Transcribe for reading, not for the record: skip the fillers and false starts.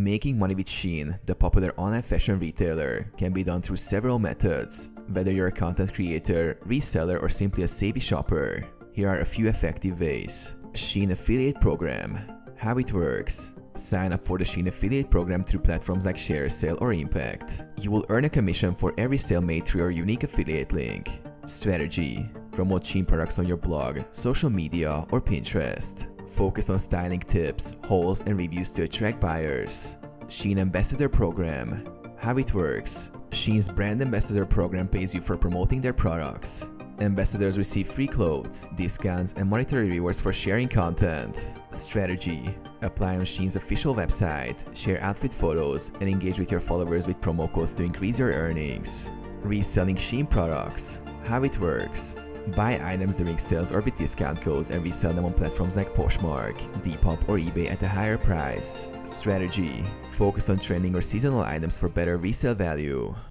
Making money with SHEIN, the popular online fashion retailer, can be done through several methods, whether you're a content creator, reseller, or simply a savvy shopper. Here are a few effective ways. SHEIN Affiliate Program. How it works. Sign up for the SHEIN Affiliate Program through platforms like ShareSale or Impact. You will earn a commission for every sale made through your unique affiliate link. Strategy. Promote SHEIN products on your blog, social media, or Pinterest. Focus on styling tips, hauls, and reviews to attract buyers. SHEIN Ambassador Program. How it works. SHEIN's Brand Ambassador Program pays you for promoting their products. Ambassadors receive free clothes, discounts, and monetary rewards for sharing content. Strategy. Apply on SHEIN's official website, share outfit photos, and engage with your followers with promo codes to increase your earnings. Reselling SHEIN products. How it works. Buy items during sales or with discount codes and resell them on platforms like Poshmark, Depop, or eBay at a higher price. Strategy. Focus on trending or seasonal items for better resale value.